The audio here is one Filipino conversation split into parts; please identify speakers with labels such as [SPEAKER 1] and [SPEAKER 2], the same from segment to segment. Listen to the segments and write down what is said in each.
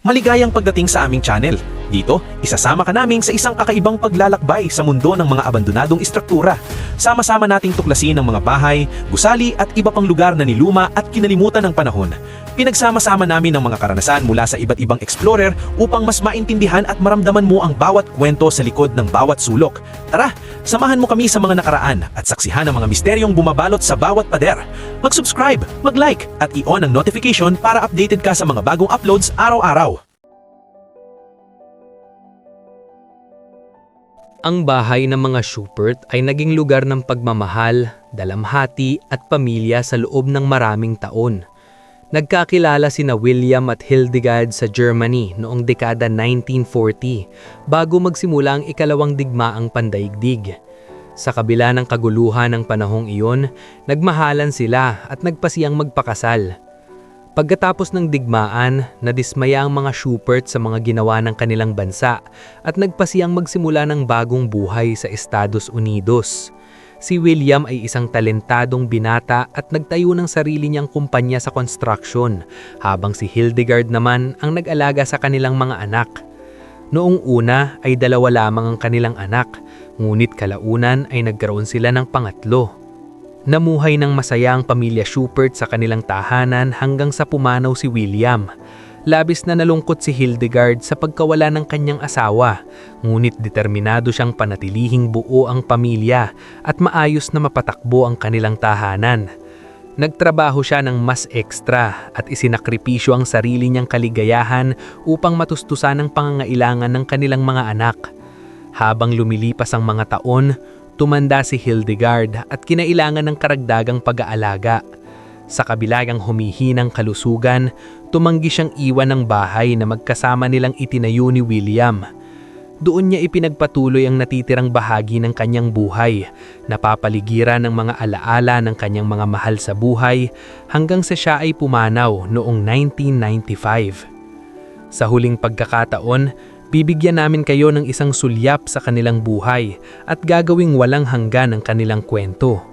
[SPEAKER 1] Maligayang pagdating sa aming channel. Dito, isasama ka namin sa isang kakaibang paglalakbay sa mundo ng mga abandonadong istruktura. Sama-sama nating tuklasin ang mga bahay, gusali at iba pang lugar na niluma at kinalimutan ng panahon. Pinagsama-sama namin ang mga karanasan mula sa iba't ibang explorer upang mas maintindihan at maramdaman mo ang bawat kwento sa likod ng bawat sulok. Tara, samahan mo kami sa mga nakaraan at saksihan ang mga misteryong bumabalot sa bawat pader. Mag-subscribe, mag-like at i-on ang notification para updated ka sa mga bagong uploads araw-araw.
[SPEAKER 2] Ang bahay ng mga Schubert ay naging lugar ng pagmamahal, dalamhati at pamilya sa loob ng maraming taon. Nagkakilala sina William at Hildegard sa Germany noong dekada 1940 bago magsimula ang ikalawang digmaang pandaigdig. Sa kabila ng kaguluhan ng panahong iyon, nagmahalan sila at nagpasiyang magpakasal. Pagkatapos ng digmaan, nadismaya ang mga Schubert sa mga ginawa ng kanilang bansa at nagpasiyang magsimula ng bagong buhay sa Estados Unidos. Si William ay isang talentadong binata at nagtayo ng sarili niyang kumpanya sa construction, habang si Hildegard naman ang nag-alaga sa kanilang mga anak. Noong una ay 2 lamang ang kanilang anak, ngunit kalaunan ay nagkaroon sila ng pangatlo. Namuhay ng masaya ang pamilya Schubert sa kanilang tahanan hanggang sa pumanaw si William. Labis na nalungkot si Hildegard sa pagkawala ng kanyang asawa, ngunit determinado siyang panatilihing buo ang pamilya at maayos na mapatakbo ang kanilang tahanan. Nagtrabaho siya ng mas ekstra at isinakripisyo ang sarili niyang kaligayahan upang matustusan ang pangangailangan ng kanilang mga anak. Habang lumilipas ang mga taon, tumanda si Hildegard at kinailangan ng karagdagang pag-aalaga. Sa kabilang humihinang kalusugan, tumanggi siyang iwan ng bahay na magkasama nilang itinayo ni William. Doon niya ipinagpatuloy ang natitirang bahagi ng kanyang buhay, napapaligiran ng mga alaala ng kanyang mga mahal sa buhay hanggang sa siya ay pumanaw noong 1995. Sa huling pagkakataon, bibigyan namin kayo ng isang sulyap sa kanilang buhay at gagawing walang hanggan ang kanilang kwento.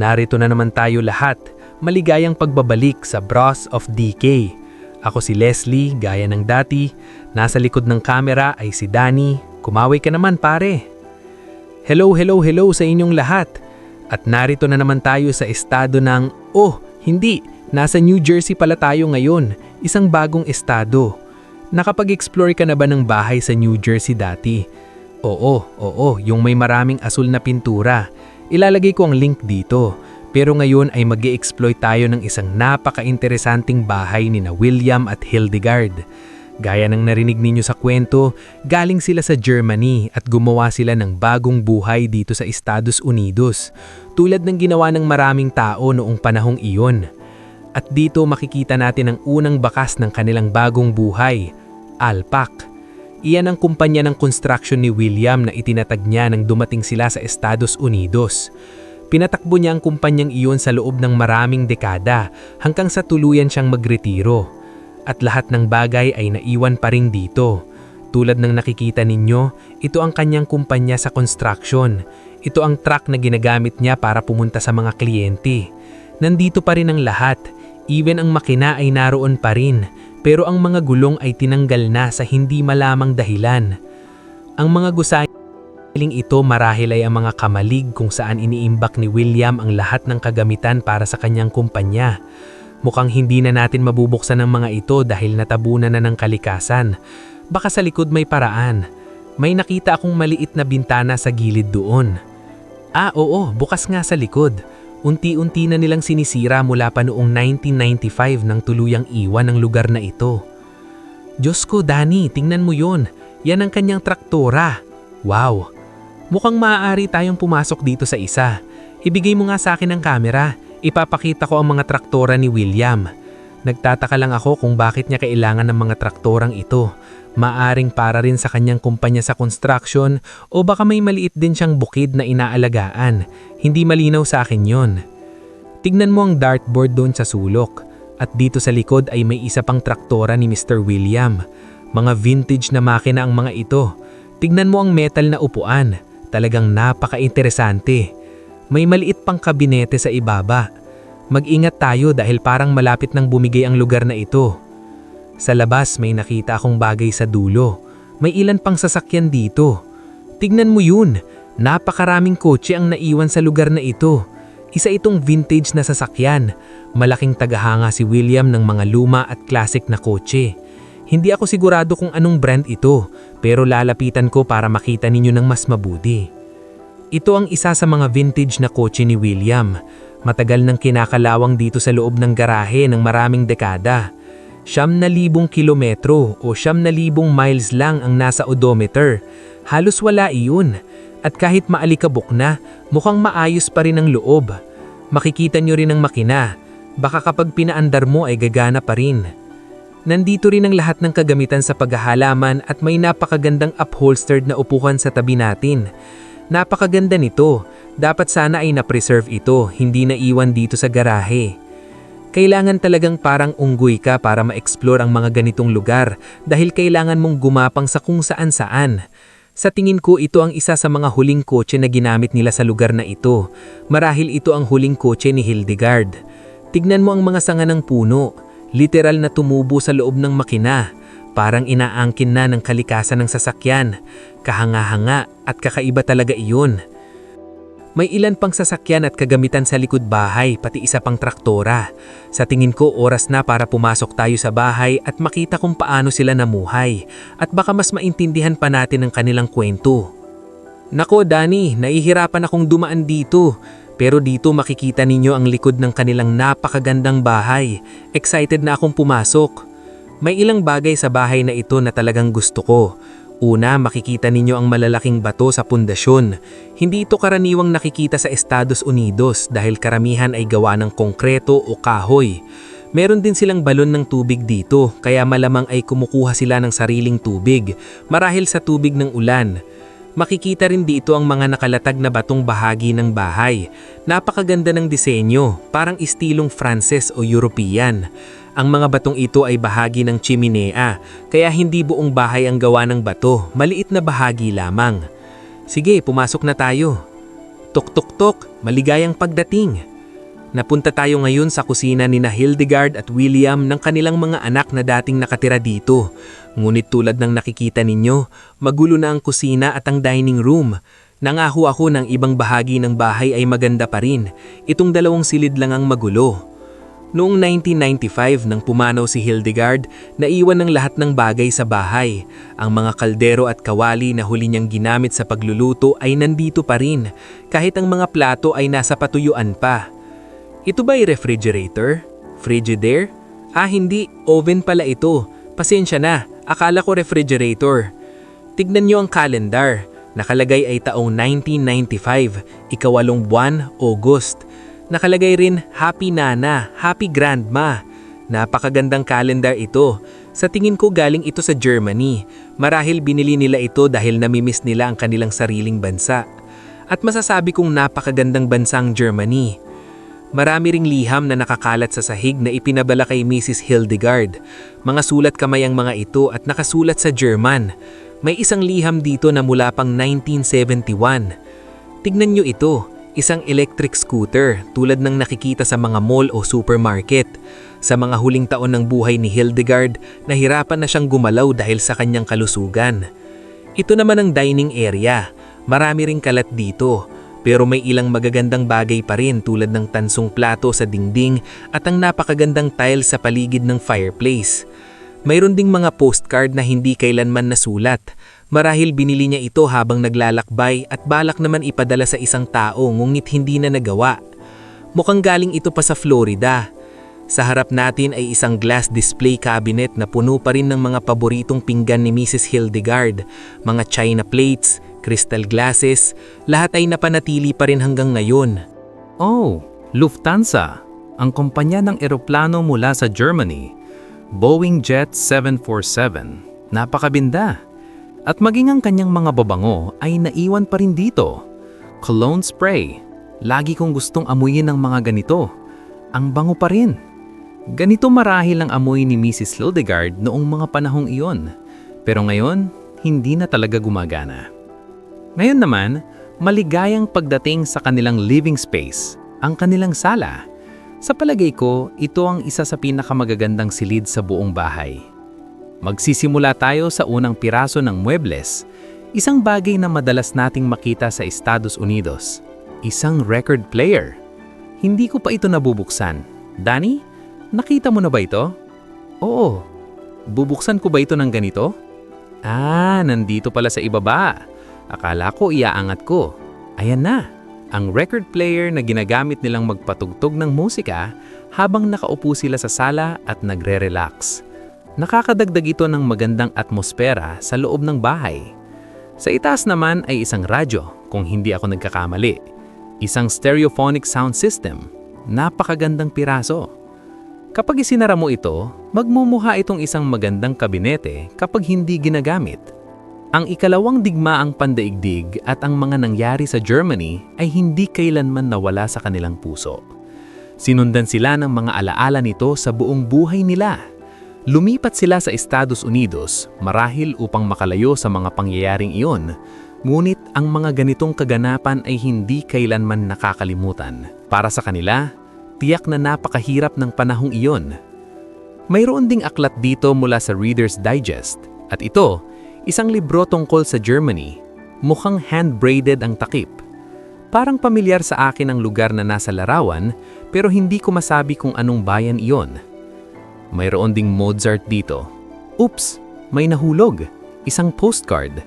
[SPEAKER 2] Narito na naman tayo lahat. Maligayang pagbabalik sa Bros of DK. Ako si Leslie, gaya ng dati. Nasa likod ng kamera ay si Danny. Kumaway ka naman pare. Hello sa inyong lahat. At narito na naman tayo sa estado ng, hindi, nasa New Jersey pala tayo ngayon. Isang bagong estado. Nakapag-explore ka na ba ng bahay sa New Jersey dati? Oo, yung may maraming asul na pintura. Ilalagay ko ang link dito. Pero ngayon ay mag-e-exploit tayo ng isang napaka-interesanting bahay ni na William at Hildegard. Gaya ng narinig ninyo sa kwento, galing sila sa Germany at gumawa sila ng bagong buhay dito sa Estados Unidos, tulad ng ginawa ng maraming tao noong panahong iyon. At dito makikita natin ang unang bakas ng kanilang bagong buhay, Alpac. Iyan ang kumpanya ng construction ni William na itinatag niya nang dumating sila sa Estados Unidos. Pinatakbo niya ang kumpanyang iyon sa loob ng maraming dekada hanggang sa tuluyan siyang magretiro. At lahat ng bagay ay naiwan pa rin dito. Tulad ng nakikita ninyo, ito ang kanyang kumpanya sa construction. Ito ang truck na ginagamit niya para pumunta sa mga kliyente. Nandito pa rin ang lahat. Even ang makina ay naroon pa rin. Pero ang mga gulong ay tinanggal na sa hindi malamang dahilan. Ang mga gusay ito marahil ay ang mga kamalig kung saan iniimbak ni William ang lahat ng kagamitan para sa kanyang kumpanya. Mukhang hindi na natin mabubuksan ang mga ito dahil natabunan na ng kalikasan. Baka sa likod may paraan. May nakita akong maliit na bintana sa gilid doon. Oo, bukas nga sa likod. Unti-unti na nilang sinisira mula pa noong 1995 nang tuluyang iwan ang lugar na ito. Diyos ko, Danny, tingnan mo yun. Yan ang kanyang traktora. Wow! Mukhang maaari tayong pumasok dito sa isa. Ibigay mo nga sa akin ang kamera. Ipapakita ko ang mga traktora ni William. Nagtataka lang ako kung bakit niya kailangan ng mga traktorang ito. Maaring para rin sa kanyang kumpanya sa construction o baka may maliit din siyang bukid na inaalagaan. Hindi malinaw sa akin yon. Tignan mo ang dartboard doon sa sulok. At dito sa likod ay may isa pang traktora ni Mr. William. Mga vintage na makina ang mga ito. Tignan mo ang metal na upuan. Talagang napaka-interesante. May maliit pang kabinete sa ibaba. Mag-ingat tayo dahil parang malapit nang bumigay ang lugar na ito. Sa labas may nakita akong bagay sa dulo. May ilan pang sasakyan dito. Tignan mo yun, napakaraming kotse ang naiwan sa lugar na ito. Isa itong vintage na sasakyan. Malaking tagahanga si William ng mga luma at classic na kotse. Hindi ako sigurado kung anong brand ito, pero lalapitan ko para makita ninyo ng mas mabuti. Ito ang isa sa mga vintage na kotse ni William. Matagal nang kinakalawang dito sa loob ng garahe ng maraming dekada. 9,000 kilometro o 9,000 miles lang ang nasa odometer. Halos wala iyon. At kahit maalikabok na, mukhang maayos pa rin ang loob. Makikita nyo rin ang makina. Baka kapag pinaandar mo ay gagana pa rin. Nandito rin ang lahat ng kagamitan sa paghahalaman at may napakagandang upholstered na upuan sa tabi natin. Napakaganda nito. Dapat sana ay na-preserve ito, hindi na iwan dito sa garahe. Kailangan talagang parang unggoy ka para ma-explore ang mga ganitong lugar dahil kailangan mong gumapang sa kung saan-saan. Sa tingin ko ito ang isa sa mga huling kotse na ginamit nila sa lugar na ito. Marahil ito ang huling kotse ni Hildegard. Tignan mo ang mga sanga ng puno. Literal na tumubo sa loob ng makina. Parang inaangkin na ng kalikasan ng sasakyan. Kahanga-hanga at kakaiba talaga iyon. May ilan pang sasakyan at kagamitan sa likod bahay, pati isa pang traktora. Sa tingin ko oras na para pumasok tayo sa bahay at makita kung paano sila namuhay. At baka mas maintindihan pa natin ang kanilang kwento. Nako Danny, nahihirapan akong dumaan dito. Pero dito makikita ninyo ang likod ng kanilang napakagandang bahay. Excited na akong pumasok. May ilang bagay sa bahay na ito na talagang gusto ko. Una, makikita ninyo ang malalaking bato sa pundasyon. Hindi ito karaniwang nakikita sa Estados Unidos dahil karamihan ay gawa ng konkreto o kahoy. Meron din silang balon ng tubig dito, kaya malamang ay kumukuha sila ng sariling tubig, marahil sa tubig ng ulan. Makikita rin dito ang mga nakalatag na batong bahagi ng bahay. Napakaganda ng disenyo, parang istilong Frances o European. Ang mga batong ito ay bahagi ng chimenea, kaya hindi buong bahay ang gawa ng bato, maliit na bahagi lamang. Sige, pumasok na tayo. Tok-tok-tok, maligayang pagdating. Napunta tayo ngayon sa kusina ni na Hildegard at William ng kanilang mga anak na dating nakatira dito. Ngunit tulad ng nakikita ninyo, magulo na ang kusina at ang dining room. Nangako ako ng ibang bahagi ng bahay ay maganda pa rin. Itong dalawang silid lang ang magulo. Noong 1995 nang pumanaw si Hildegard, naiwan ng lahat ng bagay sa bahay. Ang mga kaldero at kawali na huli niyang ginamit sa pagluluto ay nandito pa rin, kahit ang mga plato ay nasa patuyuan pa. Ito ba'y refrigerator? Frigidaire? Hindi, oven pala ito. Pasensya na, akala ko refrigerator. Tignan niyo ang calendar. Nakalagay ay taong 1995, ikawalong buwan, August. Nakalagay rin, Happy Nana, Happy Grandma. Napakagandang calendar ito. Sa tingin ko galing ito sa Germany. Marahil binili nila ito dahil namimiss nila ang kanilang sariling bansa. At masasabi kong napakagandang bansa ang Germany. Marami ring liham na nakakalat sa sahig na ipinabala kay Mrs. Hildegard. Mga sulat kamay ang mga ito at nakasulat sa German. May isang liham dito na mula pang 1971. Tignan nyo ito. Isang electric scooter tulad ng nakikita sa mga mall o supermarket. Sa mga huling taon ng buhay ni Hildegard, nahirapan na siyang gumalaw dahil sa kanyang kalusugan. Ito naman ang dining area. Marami ring kalat dito, pero may ilang magagandang bagay pa rin tulad ng tansong plato sa dingding at ang napakagandang tile sa paligid ng fireplace. Mayroon ding mga postcard na hindi kailanman nasulat. Marahil binili niya ito habang naglalakbay at balak naman ipadala sa isang tao ngunit hindi na nagawa. Mukhang galing ito pa sa Florida. Sa harap natin ay isang glass display cabinet na puno pa rin ng mga paboritong pinggan ni Mrs. Hildegard, mga china plates, crystal glasses, lahat ay napanatili pa rin hanggang ngayon.
[SPEAKER 3] Oh, Lufthansa, ang kumpanya ng eroplano mula sa Germany. Boeing Jet 747. Napakabinda. At maging ang kanyang mga babango ay naiwan pa rin dito. Cologne spray. Lagi kong gustong amuyin ng mga ganito. Ang bango pa rin. Ganito marahil ang amoy ni Mrs. Hildegard noong mga panahong iyon. Pero ngayon, hindi na talaga gumagana. Ngayon naman, maligayang pagdating sa kanilang living space, ang kanilang sala. Sa palagay ko, ito ang isa sa pinakamagagandang silid sa buong bahay. Magsisimula tayo sa unang piraso ng muebles, isang bagay na madalas nating makita sa Estados Unidos. Isang record player. Hindi ko pa ito nabubuksan. Danny, nakita mo na ba ito? Oo. Bubuksan ko ba ito ng ganito? Nandito pala sa ibaba. Akala ko iaangat ko. Ayan na. Ang record player na ginagamit nilang magpatugtog ng musika habang nakaupo sila sa sala at nagre-relax. Nakakadagdag ito ng magandang atmosfera sa loob ng bahay. Sa itaas naman ay isang radyo, kung hindi ako nagkakamali. Isang stereophonic sound system. Napakagandang piraso. Kapag isinara mo ito, magmumukha itong isang magandang kabinete kapag hindi ginagamit. Ang ikalawang digmaang pandaigdig at ang mga nangyari sa Germany ay hindi kailanman nawala sa kanilang puso. Sinundan sila ng mga alaala nito sa buong buhay nila. Lumipat sila sa Estados Unidos marahil upang makalayo sa mga pangyayaring iyon, ngunit ang mga ganitong kaganapan ay hindi kailanman nakakalimutan. Para sa kanila, tiyak na napakahirap ng panahong iyon. Mayroon ding aklat dito mula sa Reader's Digest, at ito, isang libro tungkol sa Germany. Mukhang hand-braided ang takip. Parang pamilyar sa akin ang lugar na nasa larawan, pero hindi ko masabi kung anong bayan iyon. Mayroon ding Mozart dito. Oops, may nahulog. Isang postcard.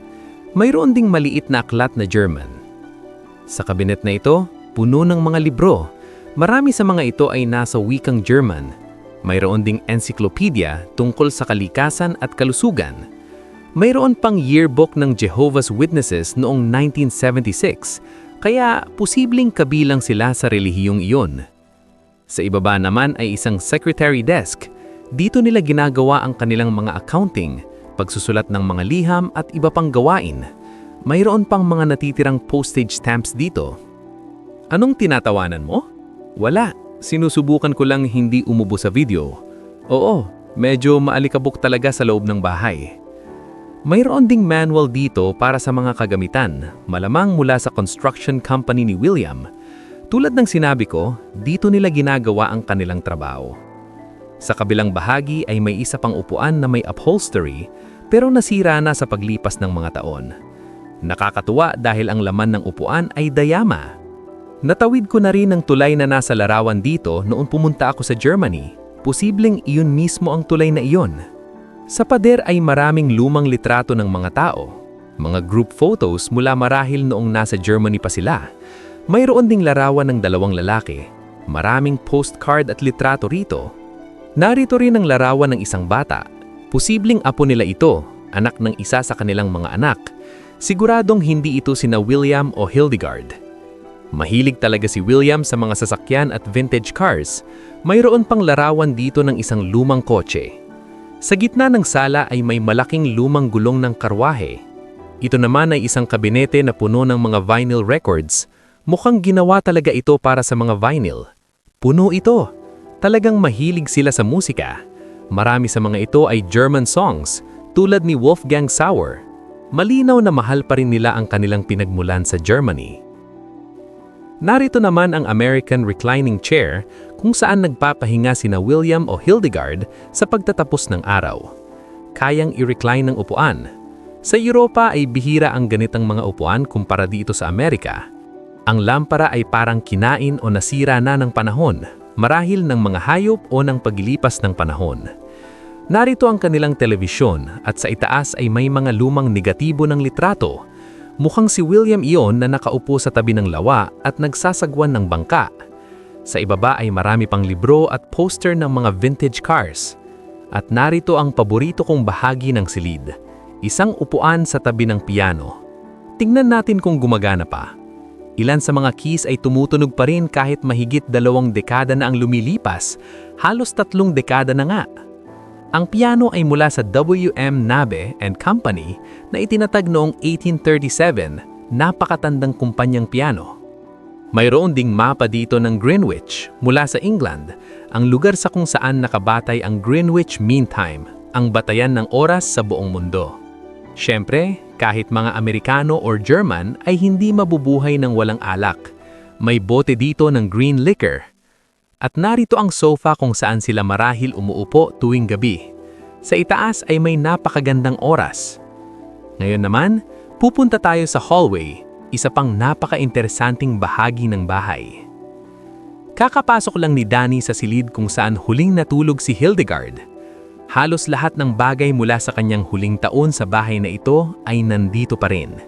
[SPEAKER 3] Mayroon ding maliit na aklat na German. Sa kabinet na ito, puno ng mga libro. Marami sa mga ito ay nasa wikang German. Mayroon ding encyclopedia tungkol sa kalikasan at kalusugan. Mayroon pang yearbook ng Jehovah's Witnesses noong 1976, kaya posibleng kabilang sila sa relihiyong iyon. Sa ibaba naman ay isang secretary desk. Dito nila ginagawa ang kanilang mga accounting, pagsusulat ng mga liham at iba pang gawain. Mayroon pang mga natitirang postage stamps dito. Anong tinatawanan mo? Wala. Sinusubukan ko lang hindi umubo sa video. Oo, medyo maalikabok talaga sa loob ng bahay. Mayroon ding manual dito para sa mga kagamitan, malamang mula sa construction company ni William. Tulad ng sinabi ko, dito nila ginagawa ang kanilang trabaho. Sa kabilang bahagi ay may isa pang upuan na may upholstery pero nasira na sa paglipas ng mga taon. Nakakatuwa dahil ang laman ng upuan ay dayama. Natawid ko na rin ang tulay na nasa larawan dito noong pumunta ako sa Germany. Posibleng iyon mismo ang tulay na iyon. Sa pader ay maraming lumang litrato ng mga tao. Mga group photos mula marahil noong nasa Germany pa sila. Mayroon ding larawan ng dalawang lalaki. Maraming postcard at litrato rito. Narito rin ang larawan ng isang bata. Posibleng apo nila ito, anak ng isa sa kanilang mga anak. Siguradong hindi ito sina William o Hildegard. Mahilig talaga si William sa mga sasakyan at vintage cars. Mayroon pang larawan dito ng isang lumang kotse. Sa gitna ng sala ay may malaking lumang gulong ng karwahe. Ito naman ay isang kabinete na puno ng mga vinyl records. Mukhang ginawa talaga ito para sa mga vinyl. Puno ito. Talagang mahilig sila sa musika. Marami sa mga ito ay German songs, tulad ni Wolfgang Sauer. Malinaw na mahal pa rin nila ang kanilang pinagmulan sa Germany. Narito naman ang American reclining chair kung saan nagpapahinga sina William o Hildegard sa pagtatapos ng araw. Kayang i-recline ng upuan. Sa Europa ay bihira ang ganitang mga upuan kumpara dito sa Amerika. Ang lampara ay parang kinain o nasira na ng panahon, marahil ng mga hayop o ng paglilipas ng panahon. Narito ang kanilang telebisyon at sa itaas ay may mga lumang negatibo ng litrato. Mukhang si William iyon na nakaupo sa tabi ng lawa at nagsasagwan ng bangka. Sa ibaba ay marami pang libro at poster ng mga vintage cars. At narito ang paborito kong bahagi ng silid, isang upuan sa tabi ng piano. Tingnan natin kung gumagana pa. Ilan sa mga keys ay tumutunog pa rin kahit mahigit 2 dekada na ang lumilipas, halos 3 dekada na nga. Ang piano ay mula sa W.M. Nabe and Company na itinatag noong 1837, napakatandang kumpanyang piano. Mayroon ding mapa dito ng Greenwich mula sa England, ang lugar sa kung saan nakabatay ang Greenwich Mean Time, ang batayan ng oras sa buong mundo. Siyempre, kahit mga Amerikano or German ay hindi mabubuhay ng walang alak. May bote dito ng green liquor. At narito ang sofa kung saan sila marahil umuupo tuwing gabi. Sa itaas ay may napakagandang oras. Ngayon naman, pupunta tayo sa hallway, isa pang napaka-interesanting bahagi ng bahay. Kakapasok lang ni Danny sa silid kung saan huling natulog si Hildegard. Halos lahat ng bagay mula sa kanyang huling taon sa bahay na ito ay nandito pa rin.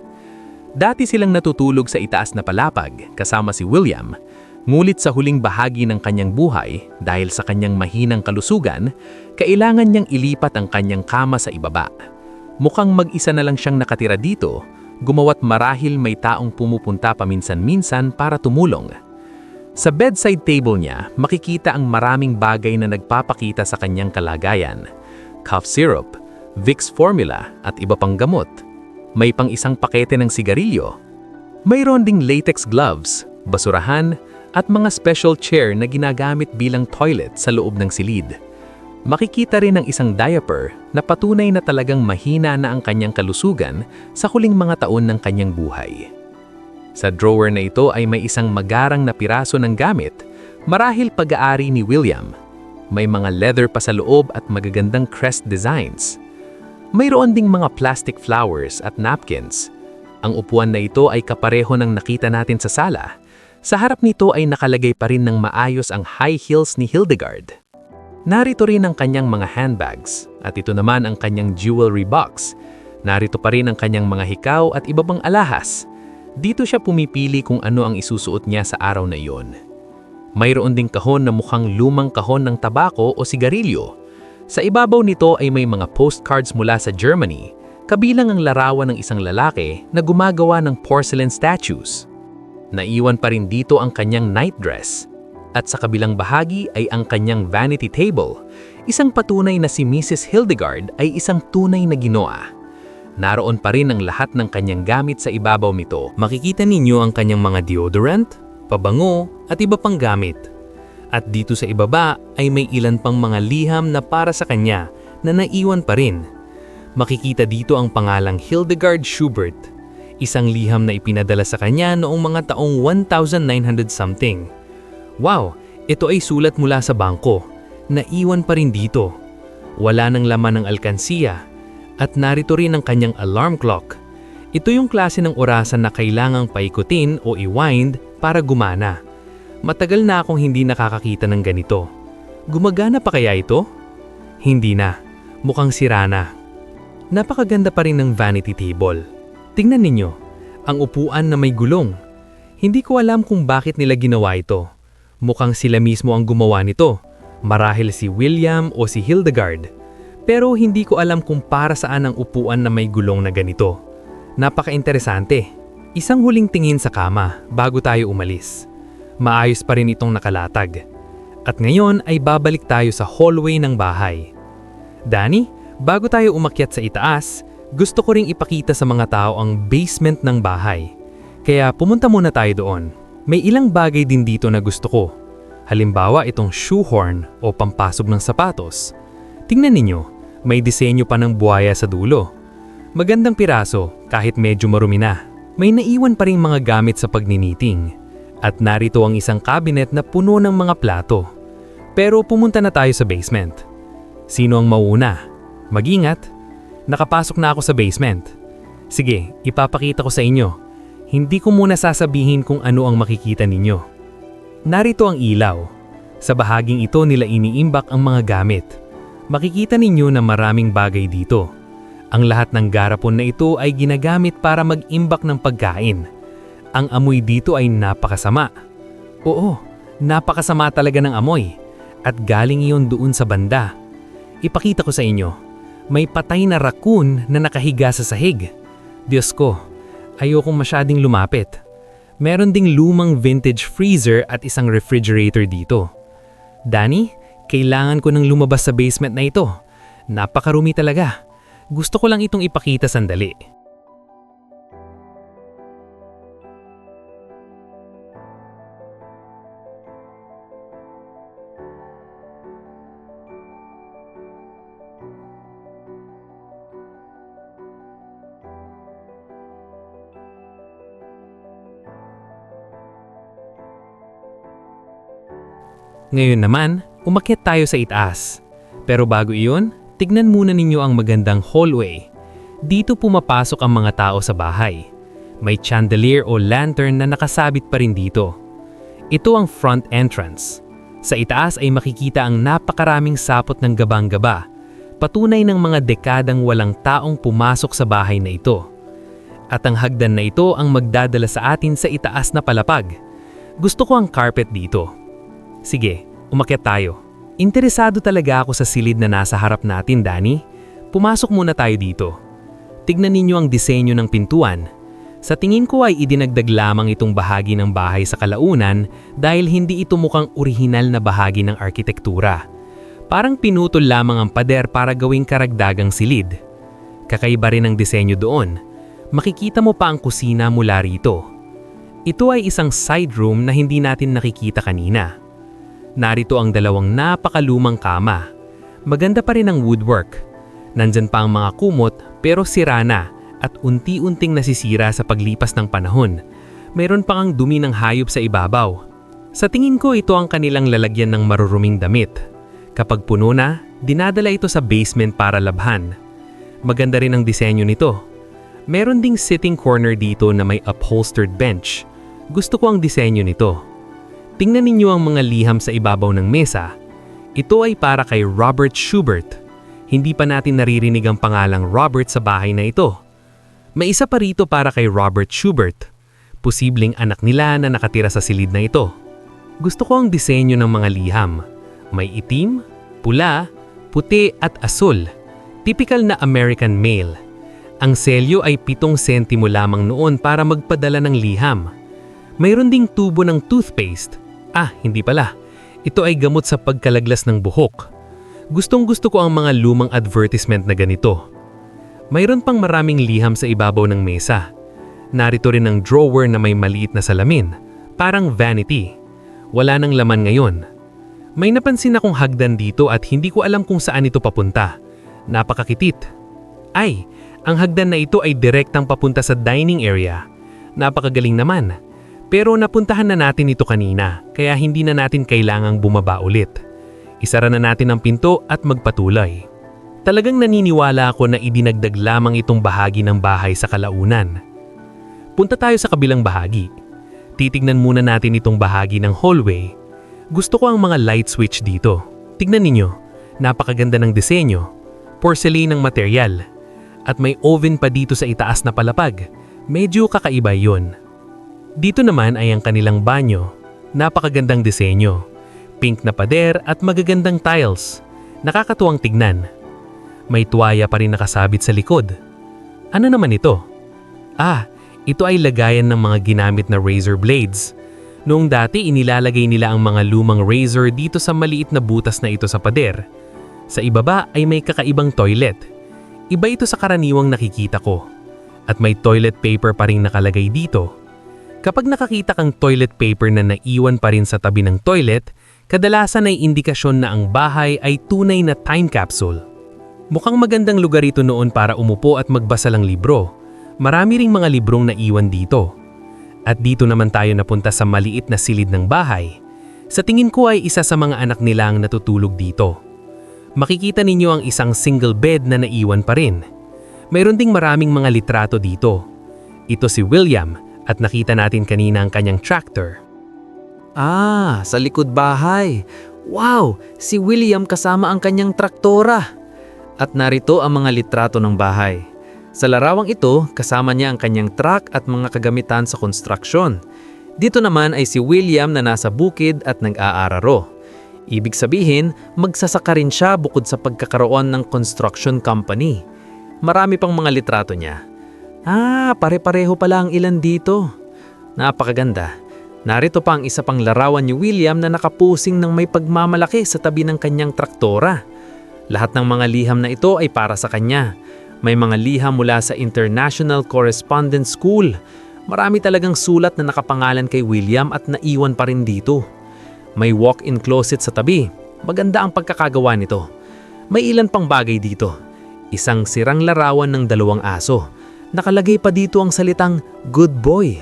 [SPEAKER 3] Dati silang natutulog sa itaas na palapag kasama si William, ngulit sa huling bahagi ng kanyang buhay dahil sa kanyang mahinang kalusugan, kailangan niyang ilipat ang kanyang kama sa ibaba. Mukhang mag-isa na lang siyang nakatira dito, gumawa't marahil may taong pumupunta paminsan-minsan para tumulong. Sa bedside table niya, makikita ang maraming bagay na nagpapakita sa kanyang kalagayan. Cough syrup, Vicks formula at iba pang gamot. May pang isang pakete ng sigarilyo. Mayroon ding latex gloves, basurahan, at mga special chair na ginagamit bilang toilet sa loob ng silid. Makikita rin ang isang diaper na patunay na talagang mahina na ang kanyang kalusugan sa huling mga taon ng kanyang buhay. Sa drawer na ito ay may isang magarang na piraso ng gamit, marahil pag-aari ni William. May mga leather pa sa loob at magagandang crest designs. Mayroon ding mga plastic flowers at napkins. Ang upuan na ito ay kapareho ng nakita natin sa sala. Sa harap nito ay nakalagay pa rin ng maayos ang high heels ni Hildegard. Narito rin ang kanyang mga handbags at ito naman ang kanyang jewelry box. Narito pa rin ang kanyang mga hikaw at iba pang alahas. Dito siya pumipili kung ano ang isusuot niya sa araw na iyon. Mayroon ding kahon na mukhang lumang kahon ng tabako o sigarilyo. Sa ibabaw nito ay may mga postcards mula sa Germany, kabilang ang larawan ng isang lalaki na gumagawa ng porcelain statues. Naiwan pa rin dito ang kanyang night dress. At sa kabilang bahagi ay ang kanyang vanity table, isang patunay na si Mrs. Hildegard ay isang tunay na ginoa. Naroon pa rin ang lahat ng kanyang gamit sa ibabaw nito.
[SPEAKER 2] Makikita ninyo ang kanyang mga deodorant, pabango at iba pang gamit. At dito sa ibaba ay may ilan pang mga liham na para sa kanya na naiwan pa rin. Makikita dito ang pangalang Hildegard Schubert, isang liham na ipinadala sa kanya noong mga taong 1900 something. Wow, ito ay sulat mula sa bangko. Naiwan pa rin dito. Wala nang laman ng alkansiya. At narito rin ang kanyang alarm clock. Ito yung klase ng orasan na kailangang paikutin o i-wind para gumana. Matagal na akong hindi nakakakita ng ganito. Gumagana pa kaya ito? Hindi na. Mukhang sira na. Napakaganda pa rin ng vanity table. Tingnan ninyo, ang upuan na may gulong. Hindi ko alam kung bakit nila ginawa ito. Mukhang sila mismo ang gumawa nito. Marahil si William o si Hildegard. Pero hindi ko alam kung para saan ang upuan na may gulong na ganito. Napaka-interesante. Isang huling tingin sa kama bago tayo umalis. Maayos pa rin itong nakalatag. At ngayon ay babalik tayo sa hallway ng bahay. Danny, bago tayo umakyat sa itaas, gusto ko ring ipakita sa mga tao ang basement ng bahay. Kaya pumunta muna tayo doon. May ilang bagay din dito na gusto ko. Halimbawa itong shoehorn o pampasok ng sapatos. Tingnan ninyo. May disenyo pa ng buhaya sa dulo. Magandang piraso kahit medyo marumi na. May naiwan pa ring mga gamit sa pagniniting. At narito ang isang cabinet na puno ng mga plato. Pero pumunta na tayo sa basement. Sino ang mauna? Mag-ingat. Nakapasok na ako sa basement. Sige, ipapakita ko sa inyo. Hindi ko muna sasabihin kung ano ang makikita ninyo. Narito ang ilaw. Sa bahaging ito nila iniimbak ang mga gamit. Makikita ninyo na maraming bagay dito. Ang lahat ng garapon na ito ay ginagamit para mag-imbak ng pagkain. Ang amoy dito ay napakasama. Oo, napakasama talaga ng amoy. At galing iyon doon sa banda. Ipakita ko sa inyo. May patay na raccoon na nakahiga sa sahig. Diyos ko, ayokong masyading lumapit. Meron ding lumang vintage freezer at isang refrigerator dito. Danny, kailangan ko nang lumabas sa basement na ito. Napakarumi talaga. Gusto ko lang itong ipakita sandali. Ngayon naman, umakyat tayo sa itaas. Pero bago iyon,
[SPEAKER 3] tignan muna ninyo ang magandang hallway. Dito pumapasok ang mga tao sa bahay. May chandelier o lantern na nakasabit pa rin dito. Ito ang front entrance. Sa itaas ay makikita ang napakaraming sapot ng gabang-gaba, patunay ng mga dekadang walang taong pumasok sa bahay na ito. At ang hagdan na ito ang magdadala sa atin sa itaas na palapag. Gusto ko ang carpet dito. Sige, umakyat tayo. Interesado talaga ako sa silid na nasa harap natin, Danny. Pumasok muna tayo dito. Tignan ninyo ang disenyo ng pintuan. Sa tingin ko ay idinagdag lamang itong bahagi ng bahay sa kalaunan dahil hindi ito mukhang orihinal na bahagi ng arkitektura. Parang pinutol lamang ang pader para gawing karagdagang silid. Kakaiba rin ang disenyo doon. Makikita mo pa ang kusina mula rito. Ito ay isang side room na hindi natin nakikita kanina. Narito ang dalawang napakalumang kama. Maganda pa rin ang woodwork. Nandyan pa ang mga kumot pero sira na at unti-unting nasisira sa paglipas ng panahon. Mayroon pang dumi ng hayop sa ibabaw. Sa tingin ko ito ang kanilang lalagyan ng maruruming damit. Kapag puno na, dinadala ito sa basement para labhan. Maganda rin ang disenyo nito. Meron ding sitting corner dito na may upholstered bench. Gusto ko ang disenyo nito. Tingnan ninyo ang mga liham sa ibabaw ng mesa. Ito ay para kay Robert Schubert. Hindi pa natin naririnig ang pangalang Robert sa bahay na ito. May isa pa rito para kay Robert Schubert. Posibleng anak nila na nakatira sa silid na ito. Gusto ko ang disenyo ng mga liham. May itim, pula, puti at asul. Typical na American male. Ang selyo ay 7 sentimo lamang noon para magpadala ng liham. Mayroon ding tubo ng toothpaste. Hindi pala. Ito ay gamot sa pagkalaglas ng buhok. Gustong-gusto ko ang mga lumang advertisement na ganito. Mayroon pang maraming liham sa ibabaw ng mesa. Narito rin ang drawer na may maliit na salamin. Parang vanity. Wala nang laman ngayon. May napansin akong hagdan dito at hindi ko alam kung saan ito papunta. Napakakitit. Ang hagdan na ito ay direktang papunta sa dining area. Napakagaling naman. Pero napuntahan na natin ito kanina, kaya hindi na natin kailangang bumaba ulit. Isara na natin ang pinto at magpatuloy. Talagang naniniwala ako na idinagdag lamang itong bahagi ng bahay sa kalaunan. Punta tayo sa kabilang bahagi. Titignan muna natin itong bahagi ng hallway. Gusto ko ang mga light switch dito. Tignan ninyo, napakaganda ng disenyo. Porcelain ng material. At may oven pa dito sa itaas na palapag. Medyo kakaiba yun. Dito naman ay ang kanilang banyo. Napakagandang disenyo. Pink na pader at magagandang tiles. Nakakatuwang tignan. May tuwaya pa rin nakasabit sa likod. Ano naman ito? Ito ay lagayan ng mga ginamit na razor blades. Noong dati inilalagay nila ang mga lumang razor dito sa maliit na butas na ito sa pader. Sa ibaba ay may kakaibang toilet. Iba ito sa karaniwang nakikita ko. At may toilet paper pa rin nakalagay dito. Kapag nakakita kang toilet paper na naiwan pa rin sa tabi ng toilet, kadalasan ay indikasyon na ang bahay ay tunay na time capsule. Mukhang magandang lugar ito noon para umupo at magbasa ng libro. Marami ring mga librong naiwan dito. At dito naman tayo napunta sa maliit na silid ng bahay. Sa tingin ko ay isa sa mga anak nila ang natutulog dito. Makikita ninyo ang isang single bed na naiwan pa rin. Mayroon ding maraming mga litrato dito. Ito si William at nakita natin kanina ang kanyang tractor.
[SPEAKER 4] Sa likod bahay. Wow! Si William kasama ang kanyang traktora. At narito ang mga litrato ng bahay. Sa larawang ito, kasama niya ang kanyang truck at mga kagamitan sa konstruksyon. Dito naman ay si William na nasa bukid at nag-aararo. Ibig sabihin, magsasaka rin siya bukod sa pagkakaroon ng construction company. Marami pang mga litrato niya. Pare-pareho pala ang ilan dito. Napakaganda. Narito pa ang isa pang larawan ni William na nakapusing ng may pagmamalaki sa tabi ng kanyang traktora. Lahat ng mga liham na ito ay para sa kanya. May mga liham mula sa International Correspondence School. Marami talagang sulat na nakapangalan kay William at naiwan pa rin dito. May walk-in closet sa tabi. Maganda ang pagkakagawa nito. May ilan pang bagay dito. Isang sirang larawan ng 2 aso. Nakalagay pa dito ang salitang "Good boy".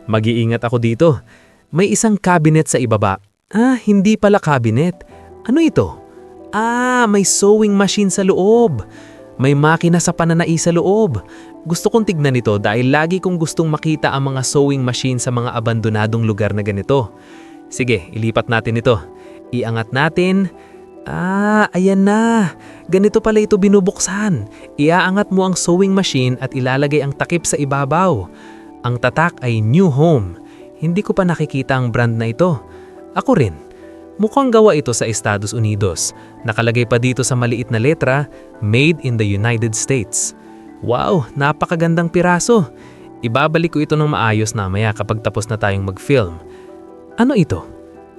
[SPEAKER 4] Mag-iingat ako dito. May isang cabinet sa ibaba. Hindi pala cabinet. Ano ito? May sewing machine sa loob. May makina sa pananai sa loob. Gusto kong tignan ito dahil lagi kong gustong makita ang mga sewing machine sa mga abandonadong lugar na ganito. Sige, ilipat natin ito. Iangat natin. Ayan na. Ganito pala ito binubuksan. Iaangat mo ang sewing machine at ilalagay ang takip sa ibabaw. Ang tatak ay New Home. Hindi ko pa nakikita ang brand na ito. Ako rin. Mukhang gawa ito sa Estados Unidos. Nakalagay pa dito sa maliit na letra, Made in the United States. Wow, napakagandang piraso. Ibabalik ko ito ng maayos mamaya kapag tapos na tayong mag-film. Ano ito?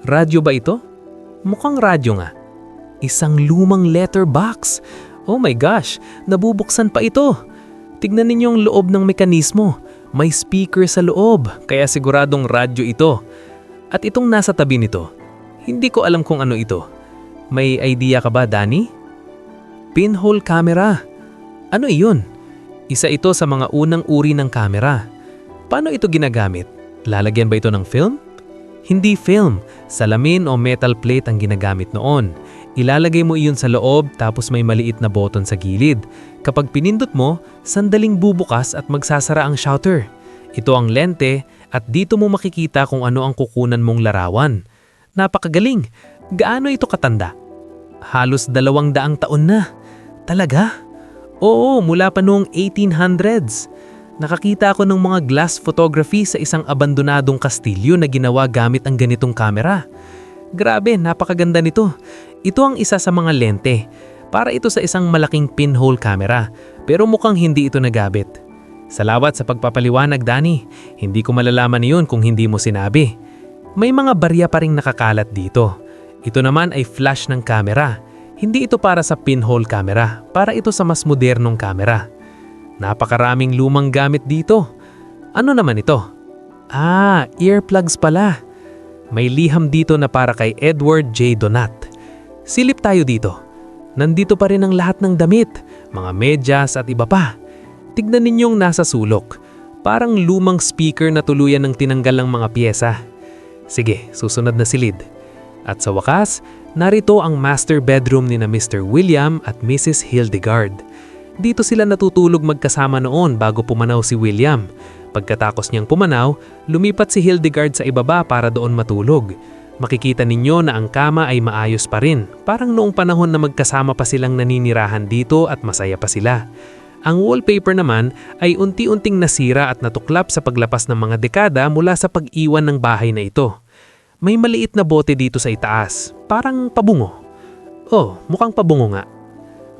[SPEAKER 4] Radyo ba ito? Mukhang radyo nga. Isang lumang letterbox. Oh my gosh, nabubuksan pa ito. Tignan ninyo ang loob ng mekanismo. May speaker sa loob, kaya siguradong radyo ito. At itong nasa tabi nito, hindi ko alam kung ano ito. May idea ka ba, Danny? Pinhole camera. Ano iyon? Isa ito sa mga unang uri ng camera. Paano ito ginagamit? Lalagyan ba ito ng film? Hindi film. Salamin o metal plate ang ginagamit noon. Ilalagay mo iyon sa loob tapos may maliit na button sa gilid. Kapag pinindot mo, sandaling bubukas at magsasara ang shutter. Ito ang lente at dito mo makikita kung ano ang kukunan mong larawan. Napakagaling! Gaano ito katanda? Halos 200 taon na. Talaga? Oo, mula pa noong 1800s. Nakakita ako ng mga glass photography sa isang abandonadong kastilyo na ginawa gamit ang ganitong kamera. Grabe, napakaganda nito. Ito ang isa sa mga lente. Para ito sa isang malaking pinhole camera, pero mukhang hindi ito nagabit. Salamat sa pagpapaliwanag, Danny. Hindi ko malalaman iyon kung hindi mo sinabi. May mga barya pa ring nakakalat dito. Ito naman ay flash ng camera. Hindi ito para sa pinhole camera, para ito sa mas modernong camera. Napakaraming lumang gamit dito. Ano naman ito? Earplugs pala. May liham dito na para kay Edward J. Donat. Silip tayo dito. Nandito pa rin ang lahat ng damit, mga medyas at iba pa. Tignan ninyong nasa sulok. Parang lumang speaker na tuluyan ng tinanggal ng mga pyesa. Sige, susunod na silid. At sa wakas, narito ang master bedroom ni na Mr. William at Mrs. Hildegard. Dito sila natutulog magkasama noon bago pumanaw si William. Pagkatapos niyang pumanaw, lumipat si Hildegard sa ibaba para doon matulog. Makikita ninyo na ang kama ay maayos pa rin, parang noong panahon na magkasama pa silang naninirahan dito at masaya pa sila. Ang wallpaper naman ay unti-unting nasira at natuklap sa paglapas ng mga dekada mula sa pag-iwan ng bahay na ito. May maliit na bote dito sa itaas, parang pabungo. Oh, mukhang pabungo nga.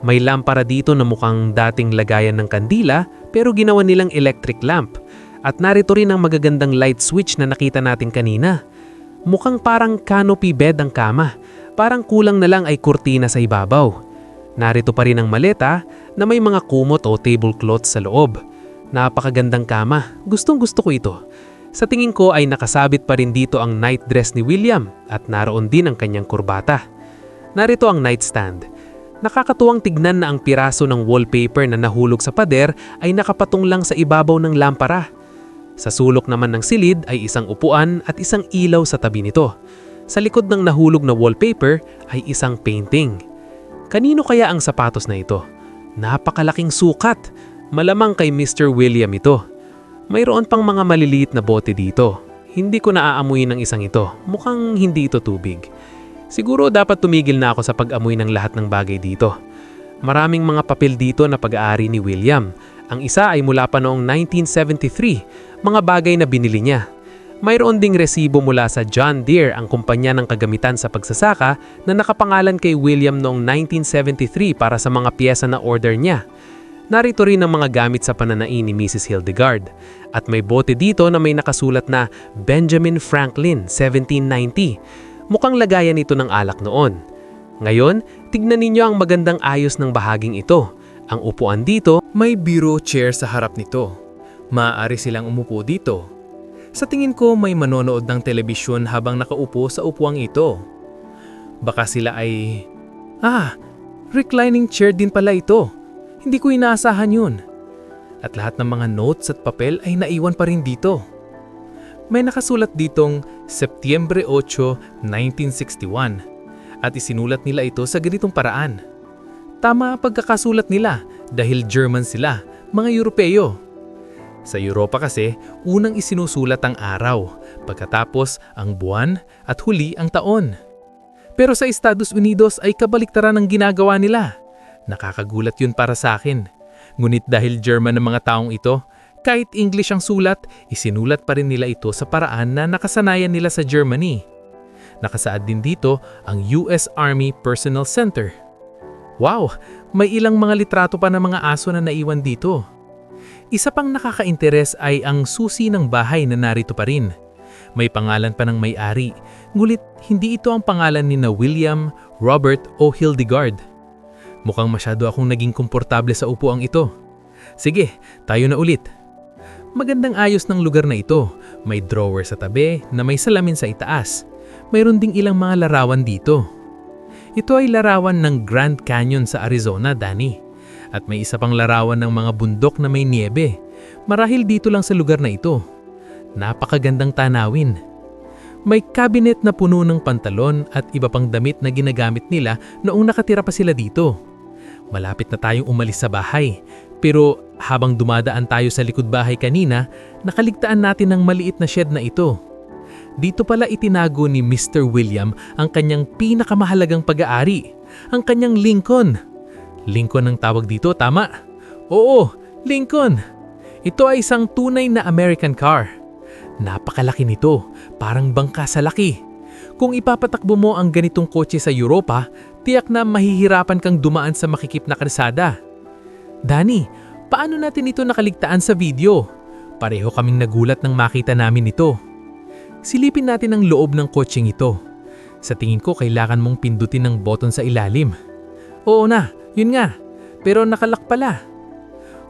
[SPEAKER 4] May lampara dito na mukhang dating lagayan ng kandila pero ginawa nilang electric lamp. At narito rin ang magagandang light switch na nakita natin kanina. Mukhang parang canopy bed ang kama, parang kulang na lang ay kurtina sa ibabaw. Narito pa rin ang maleta na may mga kumot o tablecloths sa loob. Napakagandang kama, gustong-gusto ko ito. Sa tingin ko ay nakasabit pa rin dito ang night dress ni William at naroon din ang kanyang kurbata. Narito ang nightstand. Nakakatuwang tignan na ang piraso ng wallpaper na nahulog sa pader ay nakapatong lang sa ibabaw ng lampara. Sa sulok naman ng silid ay isang upuan at isang ilaw sa tabi nito. Sa likod ng nahulog na wallpaper ay isang painting. Kanino kaya ang sapatos na ito? Napakalaking sukat. Malamang kay Mr. William ito. Mayroon pang mga maliliit na bote dito. Hindi ko naaamuyin ng isang ito. Mukhang hindi ito tubig. Siguro dapat tumigil na ako sa pag-amoy ng lahat ng bagay dito. Maraming mga papel dito na pag-aari ni William. Ang isa ay mula pa noong 1973, mga bagay na binili niya. Mayroon ding resibo mula sa John Deere, ang kumpanya ng kagamitan sa pagsasaka na nakapangalan kay William noong 1973 para sa mga piyesa na order niya. Narito rin ang mga gamit sa pananai ni Mrs. Hildegard. At may bote dito na may nakasulat na Benjamin Franklin, 1790. Mukhang lagayan ito ng alak noon. Ngayon, tignan ninyo ang magandang ayos ng bahaging ito. Ang upuan dito, may bureau chair sa harap nito. Maaari silang umupo dito. Sa tingin ko may manonood ng telebisyon habang nakaupo sa upuang ito. Baka sila ay... reclining chair din pala ito. Hindi ko inaasahan yun. At lahat ng mga notes at papel ay naiwan pa rin dito. May nakasulat ditong Setyembre 8, 1961.
[SPEAKER 3] at isinulat nila ito sa ganitong paraan. Tama pagkakasulat nila dahil German sila, mga Europeo. Sa Europa kasi, unang isinusulat ang araw, pagkatapos ang buwan at huli ang taon. Pero sa Estados Unidos ay kabaliktaran ang ginagawa nila. Nakakagulat yun para sa akin. Ngunit dahil German ang mga taong ito, kahit English ang sulat, isinulat pa rin nila ito sa paraan na nakasanayan nila sa Germany. Nakasaad din dito ang US Army Personnel Center. Wow! May ilang mga litrato pa ng mga aso na naiwan dito. Isa pang nakaka-interes ay ang susi ng bahay na narito pa rin. May pangalan pa ng may-ari, ngulit hindi ito ang pangalan ni na William, Robert o Hildegard. Mukhang masyado akong naging komportable sa upuang ito. Sige, tayo na ulit. Magandang ayos ng lugar na ito. May drawer sa tabi na may salamin sa itaas. Mayroon ding ilang mga larawan dito. Ito ay larawan ng Grand Canyon sa Arizona, Danny. At may isa pang larawan ng mga bundok na may niebe. Marahil dito lang sa lugar na ito. Napakagandang tanawin. May cabinet na puno ng pantalon at iba pang damit na ginagamit nila noong nakatira pa sila dito. Malapit na tayong umalis sa bahay. Pero habang dumadaan tayo sa likod bahay kanina, nakaligtaan natin ng maliit na shed na ito. Dito pala itinago ni Mr. William ang kanyang pinakamahalagang pag-aari, ang kanyang Lincoln. Lincoln ang tawag dito, tama? Oo, Lincoln. Ito ay isang tunay na American car. Napakalaki nito, parang bangka sa laki. Kung ipapatakbo mo ang ganitong kotse sa Europa, tiyak na mahihirapan kang dumaan sa makikip na kalsada. Danny, paano natin ito nakaligtaan sa video? Pareho kaming nagulat nang makita namin ito. Silipin natin ang loob ng kotseng ito. Sa tingin ko kailangan mong pindutin ng button sa ilalim. Oo na, yun nga. Pero nakalak pala.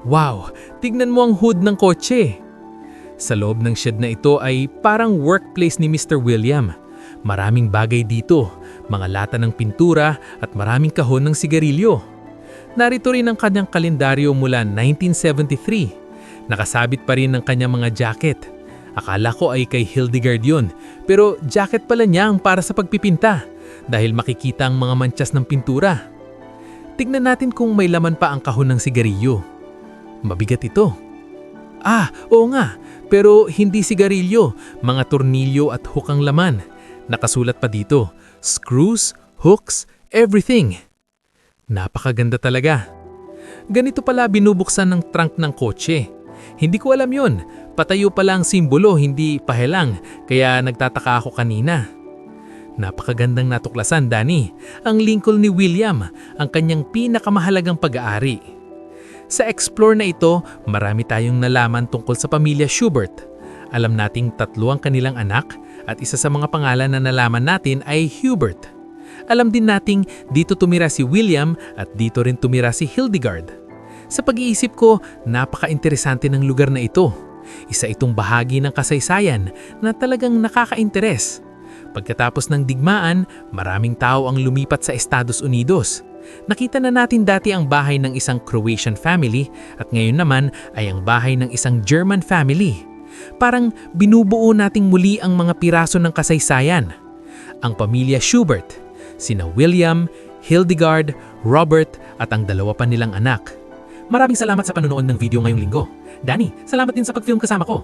[SPEAKER 3] Wow, tignan mo ang hood ng kotse. Sa loob ng shed na ito ay parang workplace ni Mr. William. Maraming bagay dito, mga lata ng pintura at maraming kahon ng sigarilyo. Narito rin ang kanyang kalendaryo mula 1973. Nakasabit pa rin ang kanyang mga jacket. Akala ko ay kay Hildegard yun, pero jacket pala niya ang para sa pagpipinta dahil makikita ang mga manchas ng pintura. Tignan natin kung may laman pa ang kahon ng sigarilyo. Mabigat ito. Ah, oo nga, pero hindi sigarilyo, mga tornilyo at hook ang laman. Nakasulat pa dito, screws, hooks, everything. Napakaganda talaga. Ganito pala binubuksan ng trunk ng kotse. Hindi ko alam yon. Patayo pala ang simbolo, hindi pahelang, kaya nagtataka ako kanina. Napakagandang natuklasan, Danny. Ang Lincoln ni William, ang kanyang pinakamahalagang pag-aari. Sa explore na ito, marami tayong nalaman tungkol sa pamilya Schubert. Alam nating 3 ang kanilang anak at isa sa mga pangalan na nalaman natin ay Hubert. Alam din nating dito tumira si William at dito rin tumira si Hildegard. Sa pag-iisip ko, napaka-interesante ng lugar na ito. Isa itong bahagi ng kasaysayan na talagang nakaka-interes. Pagkatapos ng digmaan, maraming tao ang lumipat sa Estados Unidos. Nakita na natin dati ang bahay ng isang Croatian family at ngayon naman ay ang bahay ng isang German family. Parang binubuo nating muli ang mga piraso ng kasaysayan. Ang pamilya Schubert, sina William, Hildegard, Robert at ang 2 pa nilang anak. Maraming salamat sa panonood ng video ngayong linggo. Danny, salamat din sa pag-film kasama ko.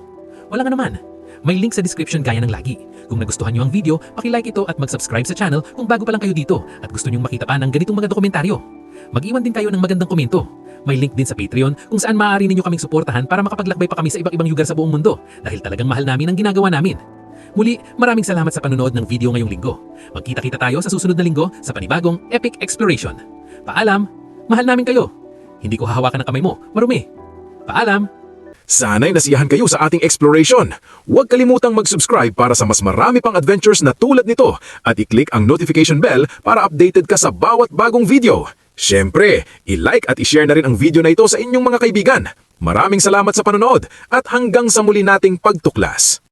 [SPEAKER 3] Wala nga naman. May link sa description gaya ng lagi. Kung nagustuhan nyo ang video, paki-like ito at mag-subscribe sa channel kung bago pa lang kayo dito at gusto nyong makita pa ng ganitong mga dokumentaryo. Mag-iwan din kayo ng magandang komento. May link din sa Patreon kung saan maaari ninyo kaming suportahan para makapaglakbay pa kami sa iba't ibang lugar sa buong mundo dahil talagang mahal namin ang ginagawa namin. Muli, maraming salamat sa panonood ng video ngayong linggo. Magkita-kita tayo sa susunod na linggo sa panibagong Epic Exploration. Paalam, mahal namin kayo. Hindi ko hahawakan ang kamay mo, marumi. Paalam!
[SPEAKER 1] Sana'y nasiyahan kayo sa ating exploration. Huwag kalimutang mag-subscribe para sa mas marami pang adventures na tulad nito at i-click ang notification bell para updated ka sa bawat bagong video. Siyempre, i-like at i-share na rin ang video na ito sa inyong mga kaibigan. Maraming salamat sa panonood at hanggang sa muli nating pagtuklas.